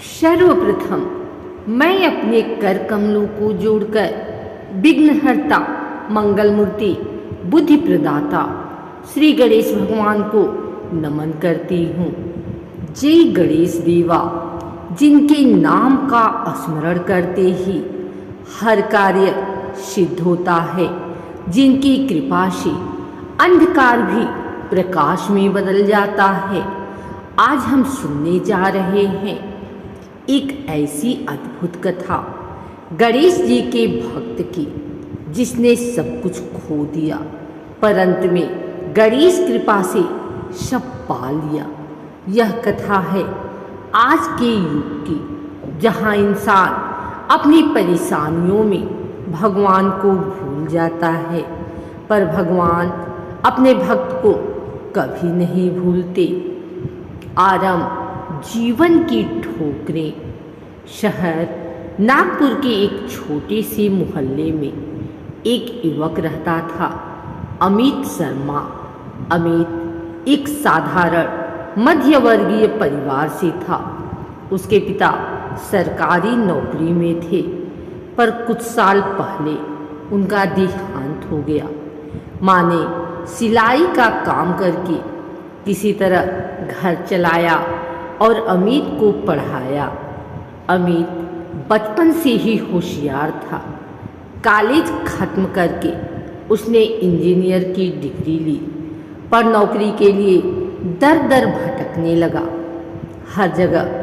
सर्वप्रथम मैं अपने कर कमलों को जोड़कर विघ्नहर्ता, मंगलमूर्ति, बुद्धि प्रदाता श्री गणेश भगवान को नमन करती हूँ। जय गणेश देवा, जिनके नाम का स्मरण करते ही हर कार्य सिद्ध होता है, जिनकी कृपा से अंधकार भी प्रकाश में बदल जाता है। आज हम सुनने जा रहे हैं एक ऐसी अद्भुत कथा गणेश जी के भक्त की, जिसने सब कुछ खो दिया पर अंत में गणेश कृपा से सब पा लिया। यह कथा है आज के युग की, जहाँ इंसान अपनी परेशानियों में भगवान को भूल जाता है, पर भगवान अपने भक्त को कभी नहीं भूलते। आरंभ जीवन की ठोकरें। शहर नागपुर के एक छोटे से मोहल्ले में एक युवक रहता था, अमित शर्मा। अमित एक साधारण मध्यवर्गीय परिवार से था। उसके पिता सरकारी नौकरी में थे, पर कुछ साल पहले उनका देहांत हो गया। माँ ने सिलाई का काम करके किसी तरह घर चलाया और अमित को पढ़ाया। अमित बचपन से ही होशियार था। कॉलेज खत्म करके उसने इंजीनियर की डिग्री ली, पर नौकरी के लिए दर दर भटकने लगा। हर जगह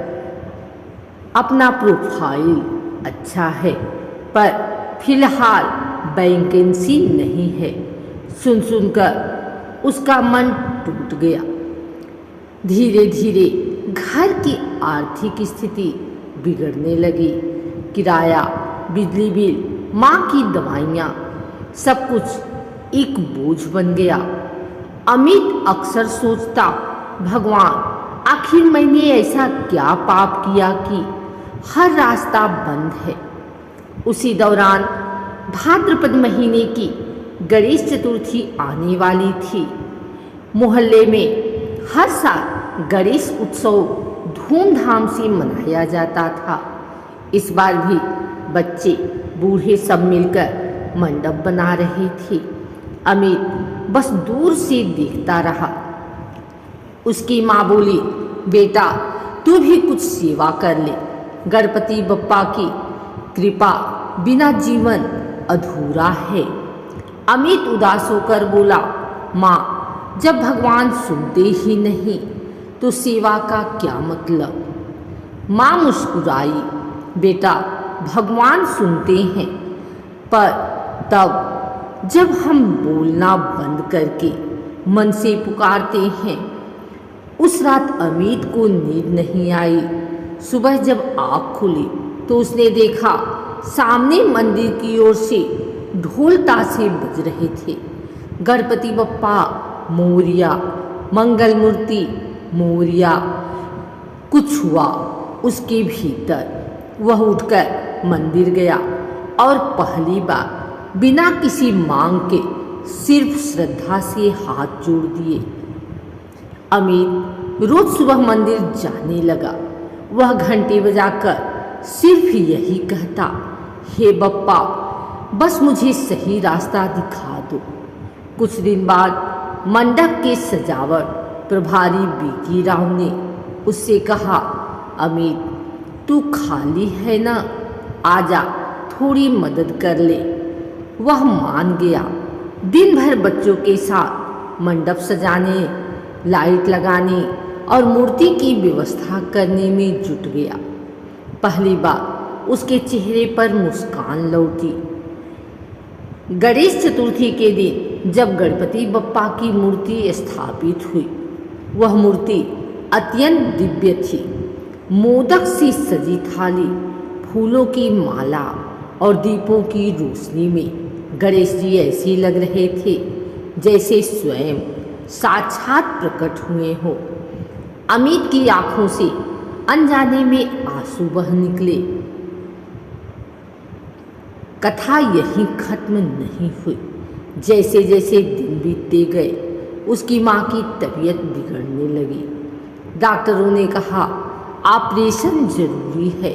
अपना प्रोफाइल अच्छा है, पर फिलहाल वैकेंसी नहीं है। सुन सुनकर उसका मन टूट गया। धीरे धीरे घर की आर्थिक स्थिति बिगड़ने लगी। किराया, बिजली बिल, माँ की दवाइयाँ, सब कुछ एक बोझ बन गया। अमित अक्सर सोचता, भगवान आखिर मैंने ऐसा क्या पाप किया कि हर रास्ता बंद है। उसी दौरान भाद्रपद महीने की गणेश चतुर्थी आने वाली थी। मोहल्ले में हर साल गणेश उत्सव धूमधाम से मनाया जाता था। इस बार भी बच्चे बूढ़े सब मिलकर मंडप बना रहे थे। अमित बस दूर से देखता रहा। उसकी माँ बोली, बेटा तू भी कुछ सेवा कर ले। गणपति बप्पा की कृपा बिना जीवन अधूरा है। अमित उदास होकर बोला, माँ जब भगवान सुनते ही नहीं तो सेवा का क्या मतलब। माँ मुस्कुराई, बेटा भगवान सुनते हैं, पर तब जब हम बोलना बंद करके मन से पुकारते हैं। उस रात अमित को नींद नहीं आई। सुबह जब आँख खुली तो उसने देखा सामने मंदिर की ओर से ढोल ताशे बज रहे थे। गणपति बप्पा मोरिया, मंगलमूर्ति मोरिया। कुछ हुआ उसके भीतर। वह उठकर मंदिर गया और पहली बार बिना किसी मांग के सिर्फ श्रद्धा से हाथ जोड़ दिए। अमित रोज सुबह मंदिर जाने लगा। वह घंटे बजाकर सिर्फ यही कहता, हे बप्पा बस मुझे सही रास्ता दिखा दो। कुछ दिन बाद मंडप के सजावट प्रभारी बीकी राव ने उससे कहा, अमित तू खाली है ना, आजा थोड़ी मदद कर ले। वह मान गया। दिन भर बच्चों के साथ मंडप सजाने, लाइट लगाने और मूर्ति की व्यवस्था करने में जुट गया। पहली बार उसके चेहरे पर मुस्कान लौटी। गणेश चतुर्थी के दिन जब गणपति बप्पा की मूर्ति स्थापित हुई, वह मूर्ति अत्यंत दिव्य थी। मोदक से सजी थाली, फूलों की माला और दीपों की रोशनी में गणेश जी ऐसे लग रहे थे जैसे स्वयं साक्षात प्रकट हुए हो। अमित की आंखों से अनजाने में आंसू बह निकले। कथा यहीं खत्म नहीं हुई। जैसे जैसे दिन बीतते गए उसकी माँ की तबीयत बिगड़ने लगी। डॉक्टरों ने कहा ऑपरेशन जरूरी है।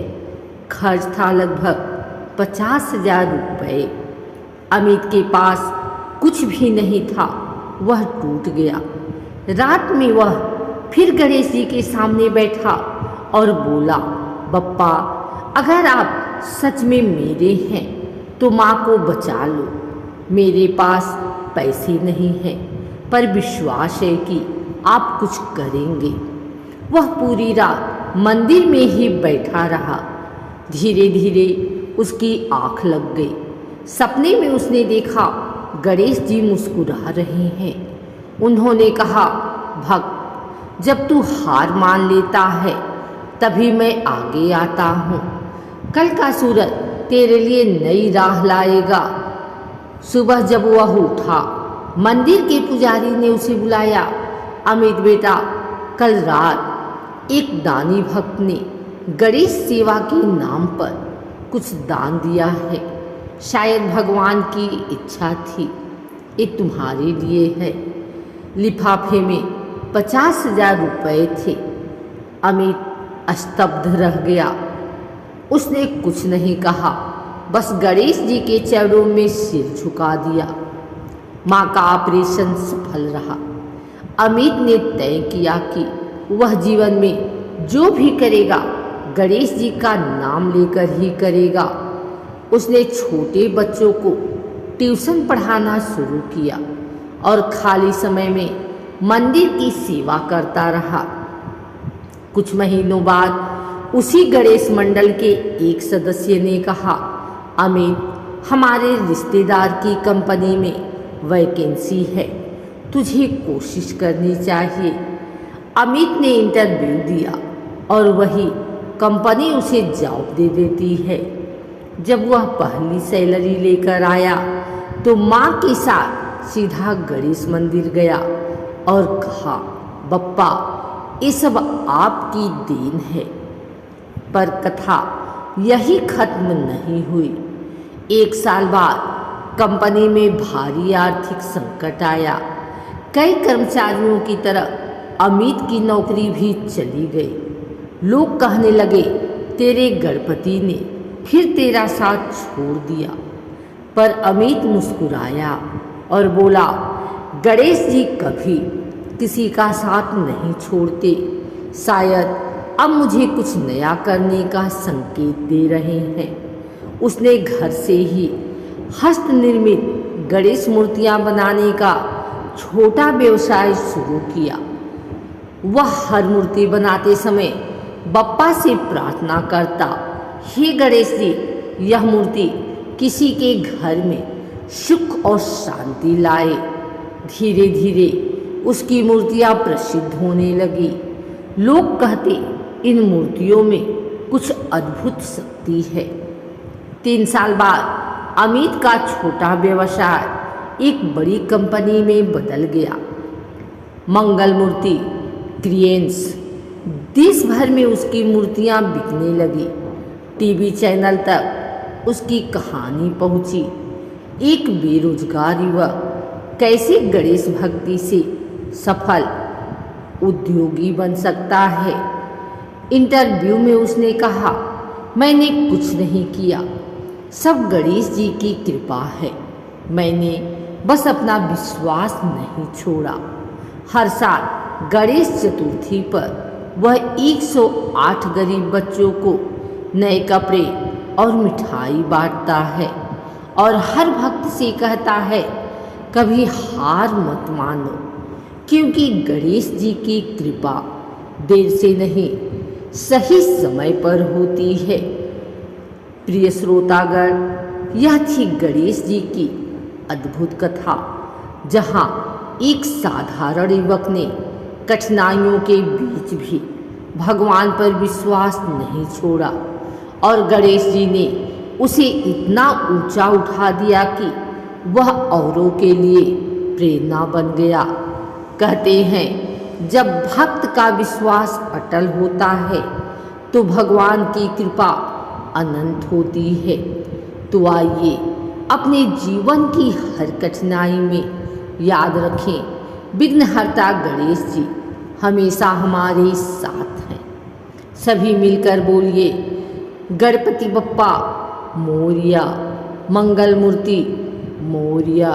खर्च था लगभग 50,000 रुपये। अमित के पास कुछ भी नहीं था, वह टूट गया। रात में वह फिर गणेश जी के सामने बैठा और बोला, बप्पा, अगर आप सच में मेरे हैं तो माँ को बचा लो। मेरे पास पैसे नहीं हैं, पर विश्वास है कि आप कुछ करेंगे। वह पूरी रात मंदिर में ही बैठा रहा। धीरे धीरे उसकी आँख लग गई। सपने में उसने देखा गणेश जी मुस्कुरा रहे हैं। उन्होंने कहा, भक्त, जब तू हार मान लेता है तभी मैं आगे आता हूँ। कल का सूरज तेरे लिए नई राह लाएगा। सुबह जब वह उठा, मंदिर के पुजारी ने उसे बुलाया। अमित बेटा, कल रात एक दानी भक्त ने गणेश सेवा के नाम पर कुछ दान दिया है। शायद भगवान की इच्छा थी। ये तुम्हारे लिए है। लिफाफे में 50,000 रुपये थे। अमित स्तब्ध रह गया। उसने कुछ नहीं कहा, बस गणेश जी के चरणों में सिर झुका दिया। माँ का ऑपरेशन सफल रहा। अमित ने तय किया कि वह जीवन में जो भी करेगा गणेश जी का नाम लेकर ही करेगा। उसने छोटे बच्चों को ट्यूशन पढ़ाना शुरू किया और खाली समय में मंदिर की सेवा करता रहा। कुछ महीनों बाद उसी गणेश मंडल के एक सदस्य ने कहा, अमित, हमारे रिश्तेदार की कंपनी में वैकेंसी है, तुझे कोशिश करनी चाहिए। अमित ने इंटरव्यू दिया और वही कंपनी उसे जॉब दे देती है। जब वह पहली सैलरी लेकर आया तो माँ के साथ सीधा गणेश मंदिर गया और कहा, बप्पा, ये सब आपकी देन है। पर कथा यही खत्म नहीं हुई। 1 साल बाद कंपनी में भारी आर्थिक संकट आया। कई कर्मचारियों की तरह अमित की नौकरी भी चली गई। लोग कहने लगे, तेरे गणपति ने फिर तेरा साथ छोड़ दिया। पर अमित मुस्कुराया और बोला, गणेश जी कभी किसी का साथ नहीं छोड़ते। शायद अब मुझे कुछ नया करने का संकेत दे रहे हैं। उसने घर से ही हस्त निर्मित गणेश मूर्तियां बनाने का छोटा व्यवसाय शुरू किया। वह हर मूर्ति बनाते समय बप्पा से प्रार्थना करता, हे गणेश जी, यह मूर्ति किसी के घर में सुख और शांति लाए। धीरे धीरे उसकी मूर्तियां प्रसिद्ध होने लगी। लोग कहते, इन मूर्तियों में कुछ अद्भुत शक्ति है। 3 साल बाद अमित का छोटा व्यवसाय एक बड़ी कंपनी में बदल गया। मंगल मूर्ति क्रिएंस। देश भर में उसकी मूर्तियां बिकने लगी। टीवी चैनल तक उसकी कहानी पहुंची। एक बेरोजगार युवक कैसे गणेश भक्ति से सफल उद्योगी बन सकता है। इंटरव्यू में उसने कहा, मैंने कुछ नहीं किया, सब गणेश जी की कृपा है। मैंने बस अपना विश्वास नहीं छोड़ा। हर साल गणेश चतुर्थी पर वह 108 गरीब बच्चों को नए कपड़े और मिठाई बांटता है और हर भक्त से कहता है, कभी हार मत मानो, क्योंकि गणेश जी की कृपा देर से नहीं सही समय पर होती है। प्रिय श्रोतागण, यह थी गणेश जी की अद्भुत कथा, जहाँ एक साधारण युवक ने कठिनाइयों के बीच भी भगवान पर विश्वास नहीं छोड़ा और गणेश जी ने उसे इतना ऊंचा उठा दिया कि वह औरों के लिए प्रेरणा बन गया। कहते हैं, जब भक्त का विश्वास अटल होता है तो भगवान की कृपा अनंत होती है। तो आइए अपने जीवन की हर कठिनाई में याद रखें, विघ्नहर्ता गणेश जी हमेशा हमारे साथ हैं। सभी मिलकर बोलिए गणपति बप्पा मोरिया, मंगल मूर्ति मोरिया।